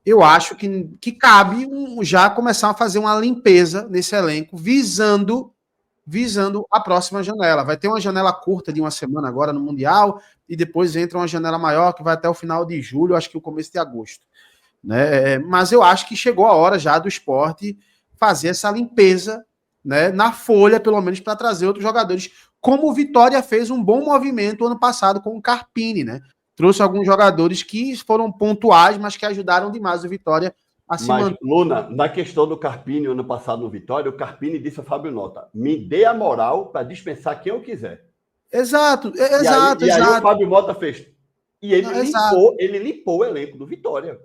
eu acho que cabe já começar a fazer uma limpeza nesse elenco, visando a próxima janela. Vai ter uma janela curta de uma semana agora no Mundial, e depois entra uma janela maior que vai até o final de julho, acho que o começo de agosto. Né? Mas eu acho que chegou a hora já do Sport fazer essa limpeza, né, na folha, pelo menos, para trazer outros jogadores, como o Vitória fez um bom movimento ano passado com o Carpini, né? Trouxe alguns jogadores que foram pontuais, mas que ajudaram demais o Vitória a se Mas, manter. Luna, na questão do Carpini, ano passado no Vitória, o Carpini disse a Fábio Nota: me dê a moral para dispensar quem eu quiser. Exato, E aí o Fábio Mota fez. E ele, Não, ele limpou o elenco do Vitória.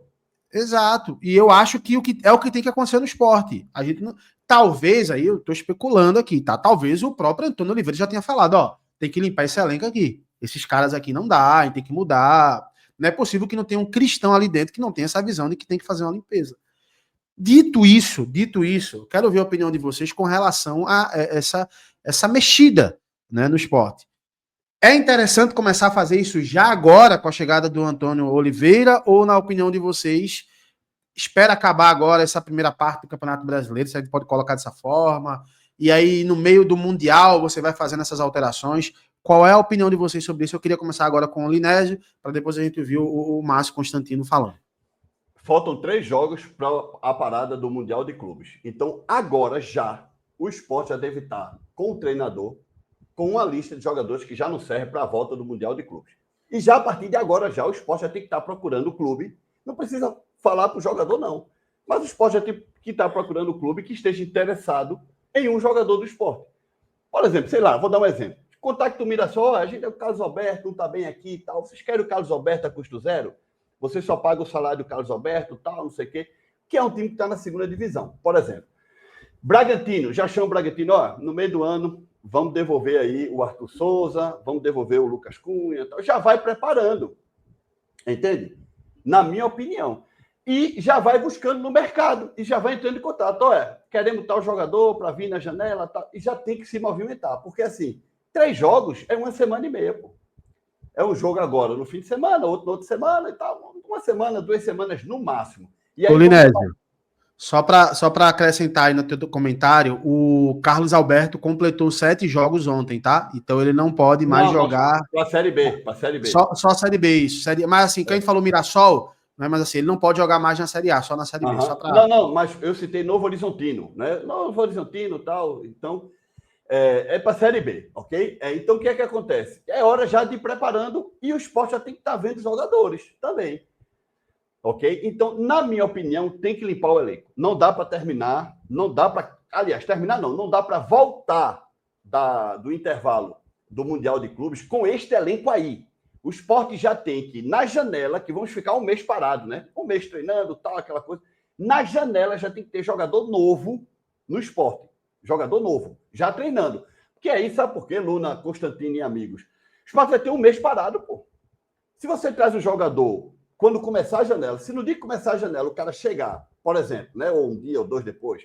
Exato. E eu acho que é o que tem que acontecer no esporte. A gente não, talvez, aí eu estou especulando aqui, tá? Talvez o próprio Antônio Oliveira já tenha falado, ó, tem que limpar esse elenco aqui. Esses caras aqui não dá, a gente tem que mudar. Não é possível que não tenha um cristão ali dentro que não tenha essa visão de que tem que fazer uma limpeza. Dito isso, quero ver a opinião de vocês com relação a essa mexida, né, no esporte. É interessante começar a fazer isso já agora, com a chegada do Antônio Oliveira, ou, na opinião de vocês, espera acabar agora essa primeira parte do Campeonato Brasileiro, se a gente pode colocar dessa forma, e aí no meio do Mundial você vai fazendo essas alterações? Qual é a opinião de vocês sobre isso? Eu queria começar agora com o Linésio, para depois a gente ouvir o Márcio Constantino falando. Faltam 3 jogos para a parada do Mundial de Clubes. Então, agora já, o Sport já deve estar com o treinador, com uma lista de jogadores que já não serve para a volta do Mundial de Clubes. E já a partir de agora, já o Sport já tem que estar procurando o clube. Não precisa falar para o jogador, não. Mas o Sport já tem que estar procurando o clube que esteja interessado em um jogador do Sport. Por exemplo, sei lá, vou dar um exemplo. Contacto o Mirassol, a gente é o Carlos Alberto, não está bem aqui e tal. Vocês querem o Carlos Alberto a custo zero? Você só paga o salário do Carlos Alberto, tal, não sei o quê. Que é um time que está na segunda divisão. Por exemplo, Bragantino, já chama o Bragantino, ó, no meio do ano, vamos devolver aí o Arthur Souza, vamos devolver o Lucas Cunha, tal. Já vai preparando. Entende? Na minha opinião. E já vai buscando no mercado, e já vai entrando em contato. Olha, queremos tal jogador para vir na janela, tal, e já tem que se movimentar. Porque, assim, 3 jogos é 1 semana e meia, pô. É um jogo agora no fim de semana, outro na outra semana e tal. 1 semana, 2 semanas no máximo. E aí, Ô, Linésio, só para acrescentar aí no teu comentário, o Carlos Alberto completou 7 jogos ontem, tá? Então ele não pode mais jogar. Para a Série B. Para a Série B. Só a Série B, isso. Mas assim, quem falou Mirassol, né? Mas assim, ele não pode jogar mais na Série A, só na Série B. Só pra... Não, mas eu citei Novo Horizontino, né? Novo Horizontino e tal. Então, é para a Série B, ok? Então, o que é que acontece? É hora já de ir preparando e o Sport já tem que estar vendo os jogadores também. Ok? Então, na minha opinião, tem que limpar o elenco. Não dá para terminar, não dá para... Aliás, terminar não dá para voltar do intervalo do Mundial de Clubes com este elenco aí. O Sport já tem que, na janela, que vamos ficar 1 mês parado, né? 1 mês treinando, tal, aquela coisa. Na janela já tem que ter jogador novo no Sport. Jogador novo, já treinando. Porque aí, sabe por quê, Luna, Constantino e amigos? O Sport vai ter 1 mês parado, pô. Se você traz um jogador quando começar a janela, se no dia que começar a janela o cara chegar, por exemplo, né, ou 1 dia ou 2 depois,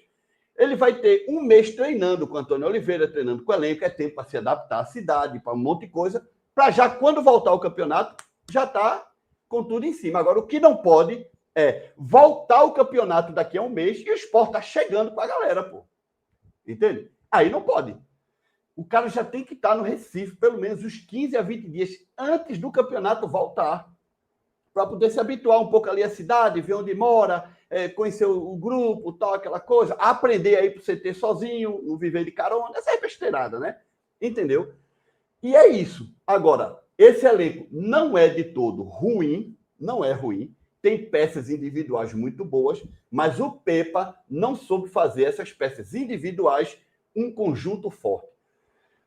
ele vai ter 1 mês treinando com o Antônio Oliveira, treinando com o elenco, é tempo para se adaptar à cidade, para um monte de coisa, para já, quando voltar o campeonato, já está com tudo em cima. Agora, o que não pode é voltar o campeonato daqui a 1 mês e o Sport está chegando com a galera, pô. Entende? Aí não pode. O cara já tem que estar no Recife, pelo menos uns 15 a 20 dias antes do campeonato voltar, para poder se habituar um pouco ali à cidade, ver onde mora, conhecer o grupo, tal, aquela coisa, aprender aí para o CT sozinho, não viver de carona, essa é besteirada, né? Entendeu? E é isso. Agora, esse elenco não é de todo ruim, não é ruim, tem peças individuais muito boas, mas o Pepa não soube fazer essas peças individuais um conjunto forte.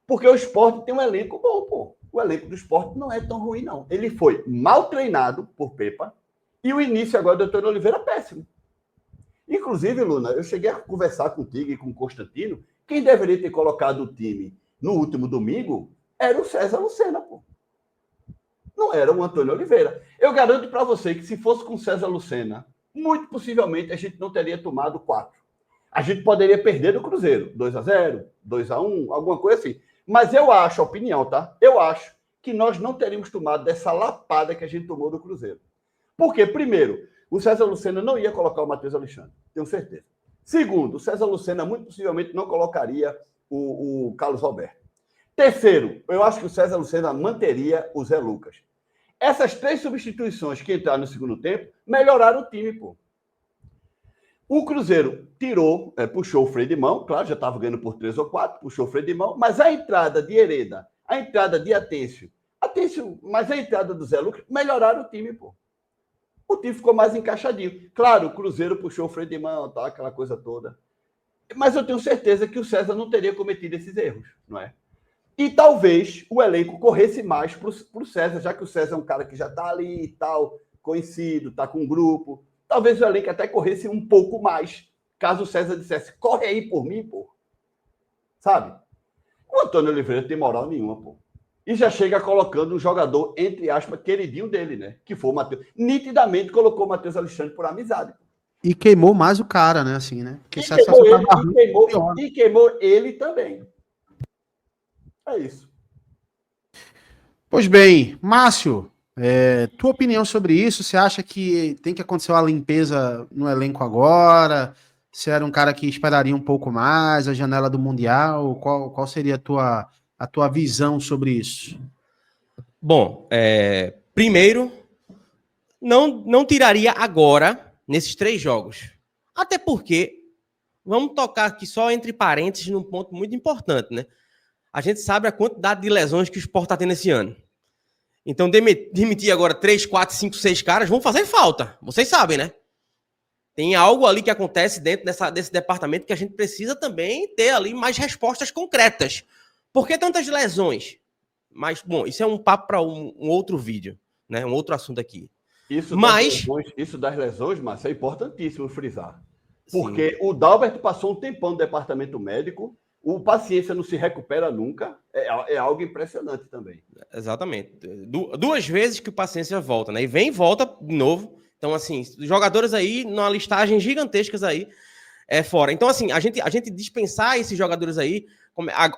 Porque o Sport tem um elenco bom, pô. O elenco do Sport não é tão ruim, não. Ele foi mal treinado por Pepa e o início agora do Antônio Oliveira péssimo. Inclusive, Luna, eu cheguei a conversar contigo e com o Constantino, quem deveria ter colocado o time no último domingo era o César Lucena, pô. Não era o Antônio Oliveira. Eu garanto para você que se fosse com o César Lucena, muito possivelmente a gente não teria tomado 4. A gente poderia perder do Cruzeiro, 2-0, 2-1, alguma coisa assim. Mas eu acho, a opinião, tá? Eu acho que nós não teríamos tomado dessa lapada que a gente tomou do Cruzeiro. Por quê? Primeiro, o César Lucena não ia colocar o Matheus Alexandre, tenho certeza. Segundo, o César Lucena muito possivelmente não colocaria o Carlos Alberto. Terceiro, eu acho que o César Lucena manteria o Zé Lucas. Essas 3 substituições que entraram no segundo tempo melhoraram o time, pô. O Cruzeiro puxou o freio de mão, claro, já estava ganhando por 3 ou 4, puxou o freio de mão, mas a entrada de Hereda, a entrada de Atêncio, mas a entrada do Zé Lucas melhoraram o time, pô. O time ficou mais encaixadinho. Claro, o Cruzeiro puxou o freio de mão, tá, aquela coisa toda. Mas eu tenho certeza que o César não teria cometido esses erros, não é? E talvez o elenco corresse mais para o César, já que o César é um cara que já está ali e tal, conhecido, está com um grupo. Talvez o elenco até corresse um pouco mais, caso o César dissesse, corre aí por mim, pô. Sabe? O Antônio Oliveira não tem moral nenhuma, pô. E já chega colocando um jogador, entre aspas, queridinho dele, né? Que foi o Matheus. Nitidamente colocou o Matheus Alexandre por amizade. Pô. E queimou mais o cara, né? Assim, né? Porque queimou ele também. É isso. Pois bem, Márcio, tua opinião sobre isso? Você acha que tem que acontecer uma limpeza no elenco agora? Você era um cara que esperaria um pouco mais, a janela do Mundial? Qual seria a tua visão sobre isso? Bom, primeiro, não tiraria agora, nesses 3 jogos. Até porque, vamos tocar aqui só entre parênteses num ponto muito importante, né? A gente sabe a quantidade de lesões que o Sport está tendo esse ano. Então, demitir agora 3, 4, 5, 6 caras vão fazer falta. Vocês sabem, né? Tem algo ali que acontece dentro desse departamento que a gente precisa também ter ali mais respostas concretas. Por que tantas lesões? Mas, bom, isso é um papo para um outro vídeo, né? Um outro assunto aqui. Isso das lesões, Márcio, é importantíssimo frisar. Porque sim, o Dalberto passou um tempão no departamento médico, o paciência não se recupera nunca, é algo impressionante também. Exatamente. 2 vezes que o paciência volta, né? E vem e volta de novo. Então, assim, jogadores aí, numa listagem gigantescas aí, fora. Então, assim, a gente dispensar esses jogadores aí,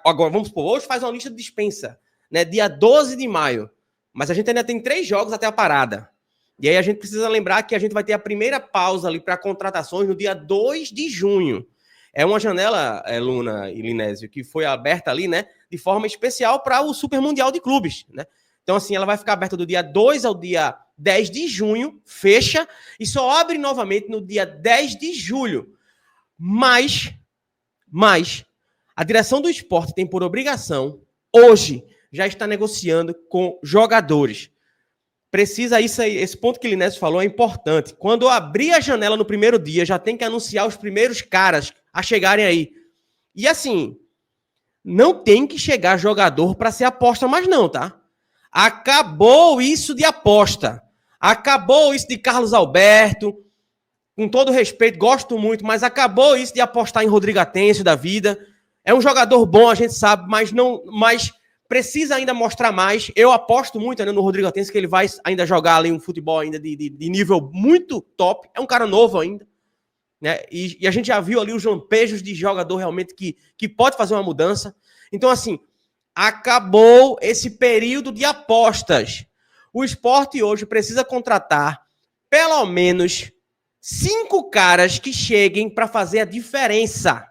agora, vamos supor, hoje faz uma lista de dispensa, né? Dia 12 de maio. Mas a gente ainda tem 3 jogos até a parada. E aí a gente precisa lembrar que a gente vai ter a primeira pausa ali para contratações no dia 2 de junho. É uma janela, Luna e Linésio, que foi aberta ali, né, de forma especial para o Super Mundial de Clubes, né? Então, assim, ela vai ficar aberta do dia 2 ao dia 10 de junho, fecha, e só abre novamente no dia 10 de julho. Mas a direção do Sport tem por obrigação, hoje, já está negociando com jogadores. Precisa isso aí, esse ponto que o Linésio falou é importante. Quando abrir a janela no primeiro dia, já tem que anunciar os primeiros caras a chegarem aí. E assim, não tem que chegar jogador para ser aposta mais não, tá? Acabou isso de aposta. Acabou isso de Carlos Alberto. Com todo respeito, gosto muito, mas acabou isso de apostar em Rodrigo Atêncio da vida. É um jogador bom, a gente sabe, mas precisa ainda mostrar mais. Eu aposto muito ainda no Rodrigo Atêncio, que ele vai ainda jogar ali um futebol ainda de nível muito top. É um cara novo ainda. Né? E a gente já viu ali os lampejos de jogador realmente que pode fazer uma mudança. Então, assim, acabou esse período de apostas. O Sport hoje precisa contratar pelo menos 5 caras que cheguem para fazer a diferença.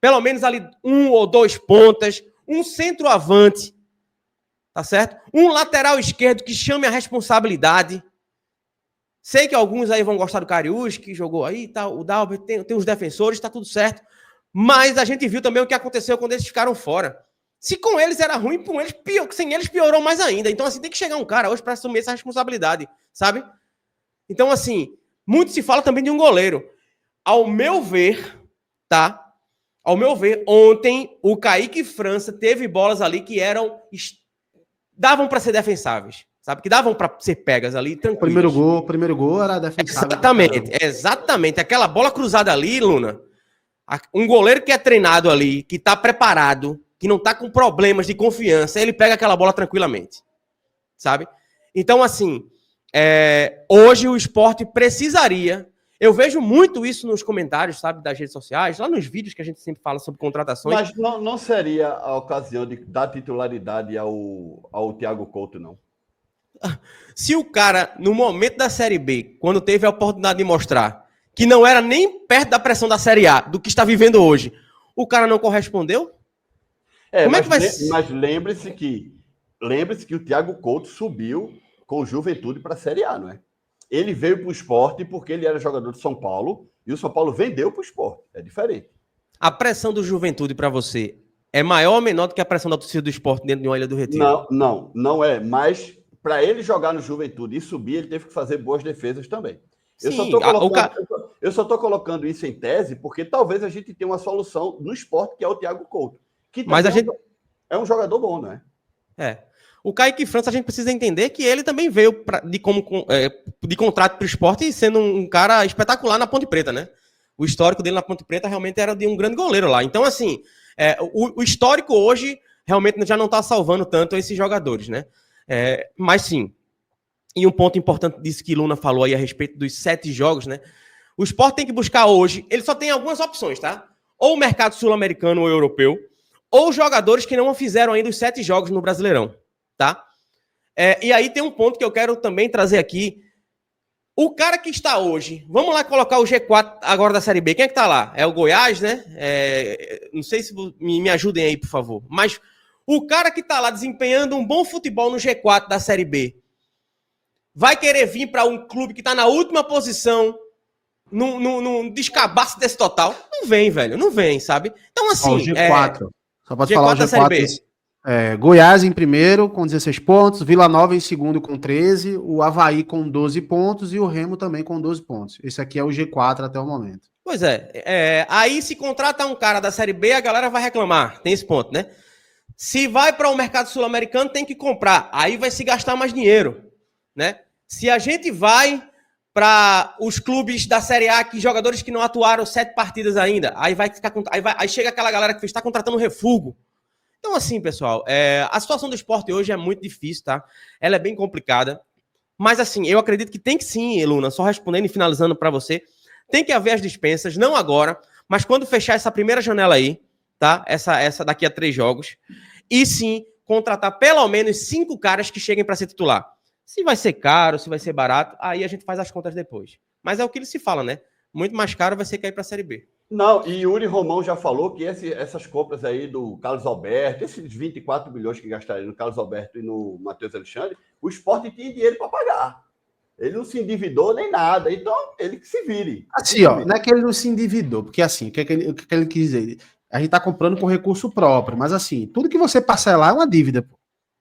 Pelo menos ali 1 ou 2 pontas, um centroavante, tá certo? Um lateral esquerdo que chame a responsabilidade. Sei que alguns aí vão gostar do Cariús, que jogou aí, tá, o Dalbert, tem os defensores, tá tudo certo. Mas a gente viu também o que aconteceu quando eles ficaram fora. Se com eles era ruim, com eles sem eles piorou mais ainda. Então, assim, tem que chegar um cara hoje para assumir essa responsabilidade, sabe? Então, assim, muito se fala também de um goleiro. Ao meu ver, tá? Ao meu ver, ontem o Kaique França teve bolas ali que davam para ser defensáveis, sabe? Que davam para ser pegas ali, tranquilas. O primeiro gol era defensável. Exatamente. Aquela bola cruzada ali, Luna, um goleiro que é treinado ali, que tá preparado, que não tá com problemas de confiança, ele pega aquela bola tranquilamente, sabe? Então, assim, hoje o Sport precisaria... Eu vejo muito isso nos comentários, sabe, das redes sociais, lá nos vídeos que a gente sempre fala sobre contratações. Mas não seria a ocasião de dar titularidade ao Thiago Couto, não? Se o cara, no momento da Série B, quando teve a oportunidade de mostrar que não era nem perto da pressão da Série A, do que está vivendo hoje, o cara não correspondeu? Como é que vai ser? Mas lembre-se que o Thiago Couto subiu com o Juventude para a Série A, não é? Ele veio para o Sport porque ele era jogador de São Paulo e o São Paulo vendeu para o Sport. É diferente. A pressão do Juventude para você é maior ou menor do que a pressão da torcida do Sport dentro de uma Ilha do Retiro? Não é. Mas para ele jogar no Juventude e subir, ele teve que fazer boas defesas também. Eu só estou colocando isso em tese porque talvez a gente tenha uma solução no Sport, que é o Thiago Couto. Que mas é um jogador bom, né? O Kaique França, a gente precisa entender que ele também veio de contrato para o Sport e sendo um cara espetacular na Ponte Preta, né? O histórico dele na Ponte Preta realmente era de um grande goleiro lá. Então, assim, o histórico hoje realmente já não está salvando tanto esses jogadores, né? Mas sim, e um ponto importante disso que Luna falou aí a respeito dos 7 jogos, né? O Sport tem que buscar hoje, ele só tem algumas opções, tá? Ou o mercado sul-americano ou europeu, ou jogadores que não fizeram ainda os 7 jogos no Brasileirão, tá? E aí tem um ponto que eu quero também trazer aqui. O cara que está hoje, vamos lá colocar o G4 agora da Série B, quem é que tá lá? É o Goiás, né? Não sei se me ajudem aí, por favor. Mas o cara que tá lá desempenhando um bom futebol no G4 da Série B, vai querer vir para um clube que tá na última posição, num descabaço desse total? Não vem, velho, não vem, sabe? Então, assim... O G4, só pode G4 falar o da Série G4. B. Goiás em primeiro com 16 pontos, Vila Nova em segundo com 13, o Avaí com 12 pontos e o Remo também com 12 pontos. Esse aqui é o G4 até o momento. Pois aí se contrata um cara da Série B, a galera vai reclamar, tem esse ponto, né? Se vai para o mercado sul-americano, tem que comprar, aí vai se gastar mais dinheiro, né? Se a gente vai para os clubes da Série A, que jogadores que não atuaram 7 partidas ainda, aí vai ficar aí chega aquela galera que está contratando refúgio. Então, assim, pessoal, a situação do esporte hoje é muito difícil, tá? Ela é bem complicada. Mas, assim, eu acredito que tem que sim, Luna, só respondendo e finalizando para você, tem que haver as dispensas, não agora, mas quando fechar essa primeira janela aí, tá? Essa daqui a 3 jogos. E sim, contratar pelo menos 5 caras que cheguem para ser titular. Se vai ser caro, se vai ser barato, aí a gente faz as contas depois. Mas é o que ele se fala, né? Muito mais caro vai ser cair para a Série B. Não, e Yuri Romão já falou que essas compras aí do Carlos Alberto, esses 24 milhões que gastaram no Carlos Alberto e no Matheus Alexandre, o Sport tinha dinheiro para pagar. Ele não se endividou nem nada, então ele que se vire. Assim, ó, não é que ele não se endividou, porque assim, o que ele quis dizer? A gente tá comprando com recurso próprio, mas assim, tudo que você parcelar é uma dívida, pô.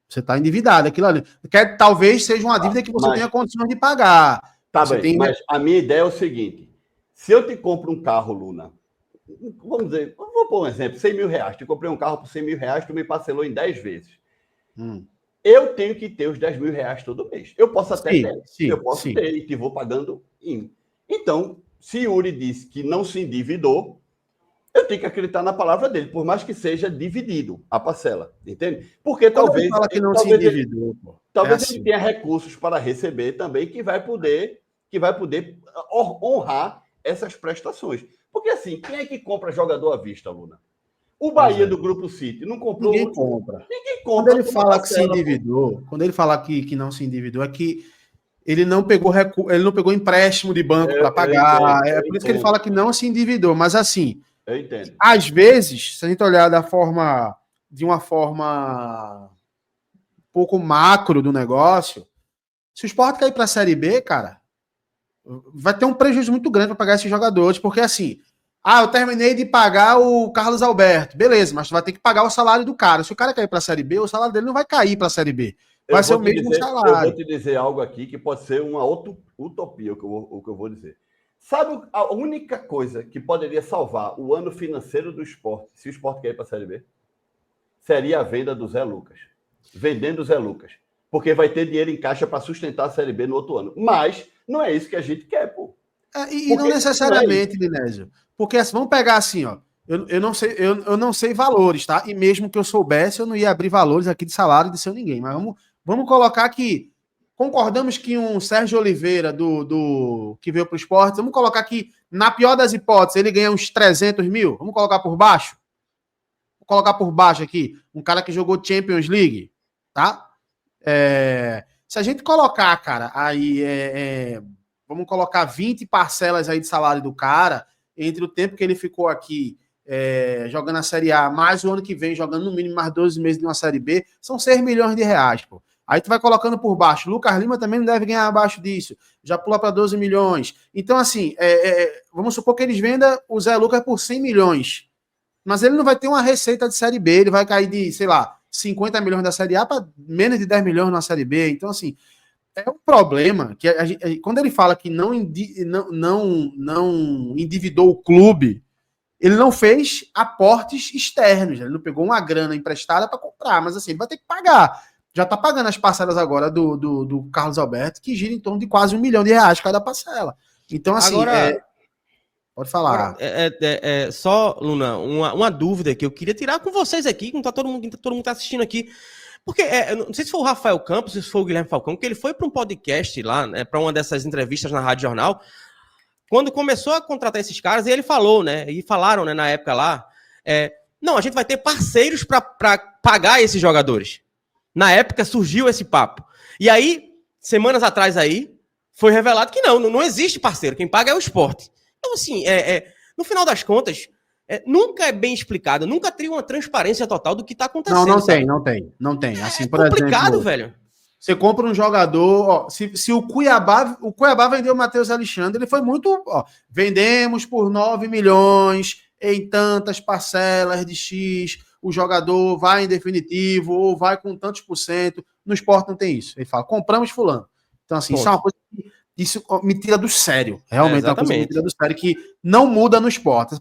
Você tá endividado, aquilo ali. Talvez seja uma dívida que você tenha condições de pagar. Tá você bem, mas a minha ideia é o seguinte, se eu te compro um carro, Luna, vamos dizer, vou pôr um exemplo, 100 mil reais. Tu comprei um carro por 100 mil reais, tu me parcelou em 10 vezes. Eu tenho que ter os 10 mil reais todo mês. Eu posso até ter. Eu posso ter e te vou pagando. Então, se Yuri disse que não se endividou, eu tenho que acreditar na palavra dele, por mais que seja dividido a parcela. Entende? Porque talvez. Fala que não se endividou, talvez ele tenha recursos para receber também que vai poder honrar essas prestações. Porque assim, quem é que compra jogador à vista, Luna? O Bahia do Grupo City não comprou. Ninguém compra. Ninguém compra. Quando ele fala que se endividou, quando ele fala que não se endividou, é que ele não pegou empréstimo de banco para pagar. É por isso que ele fala que não se endividou. Mas assim, eu entendo. Às vezes, se a gente olhar de uma forma um pouco macro do negócio, se o Sport cair para a Série B, cara, vai ter um prejuízo muito grande para pagar esses jogadores, porque assim, eu terminei de pagar o Carlos Alberto, beleza, mas tu vai ter que pagar o salário do cara. Se o cara cair para a Série B, o salário dele não vai cair para a Série B, vai ser o mesmo salário. Eu vou te dizer algo aqui que pode ser uma outra utopia, o que eu vou dizer. Sabe a única coisa que poderia salvar o ano financeiro do Sport, se o Sport cair para a Série B? Seria a venda do Zé Lucas. Vendendo o Zé Lucas. Porque vai ter dinheiro em caixa para sustentar a Série B no outro ano. Mas não é isso que a gente quer, pô. E não necessariamente, Linésio. Porque assim, vamos pegar assim, ó. Eu não sei valores, tá? E mesmo que eu soubesse, eu não ia abrir valores aqui de salário de seu ninguém. Mas vamos colocar que concordamos que um Sérgio Oliveira que veio para o Sport, vamos colocar que, na pior das hipóteses, ele ganha uns 300 mil. Vamos colocar por baixo? Vou colocar por baixo aqui. Um cara que jogou Champions League, tá? Se a gente colocar, cara, aí vamos colocar 20 parcelas aí de salário do cara, entre o tempo que ele ficou aqui jogando a Série A, mais o ano que vem jogando no mínimo mais 12 meses de uma Série B, são 6 milhões de reais, pô. Aí tu vai colocando por baixo. Lucas Lima também não deve ganhar abaixo disso. Já pula para 12 milhões. Então, assim, vamos supor que eles vendam o Zé Lucas por 100 milhões. Mas ele não vai ter uma receita de Série B. Ele vai cair de, sei lá, 50 milhões da Série A para menos de 10 milhões na Série B. Então, assim, é um problema que quando ele fala que não endividou o clube, ele não fez aportes externos. Ele não pegou uma grana emprestada para comprar. Mas, assim, ele vai ter que pagar. Já está pagando as parcelas agora do Carlos Alberto, que gira em torno de quase R$1 milhão cada parcela. Então, assim, Agora, pode falar. Agora, só, Luna, uma dúvida que eu queria tirar com vocês aqui, que todo mundo está assistindo aqui. Porque, não sei se foi o Rafael Campos, se foi o Guilherme Falcão, que ele foi para um podcast lá, para uma dessas entrevistas na Rádio Jornal, quando começou a contratar esses caras, e ele falou, né, e falaram, né, na época lá, não, a gente vai ter parceiros para pagar esses jogadores. Na época surgiu esse papo. E aí, semanas atrás aí, foi revelado que não existe parceiro. Quem paga é o Sport. Então, assim, no final das contas, nunca é bem explicado, nunca tem uma transparência total do que está acontecendo. Não tem. Assim, por complicado, exemplo, velho. Você compra um jogador, ó, se o Cuiabá vendeu o Matheus Alexandre, ele foi muito, vendemos por 9 milhões em tantas parcelas de X, o jogador vai em definitivo ou vai com tantos %. No Sport não tem isso. Ele fala, compramos fulano. Então, assim, isso é uma coisa que isso me tira do sério. Realmente é uma coisa que me tira do sério, que não muda no Sport.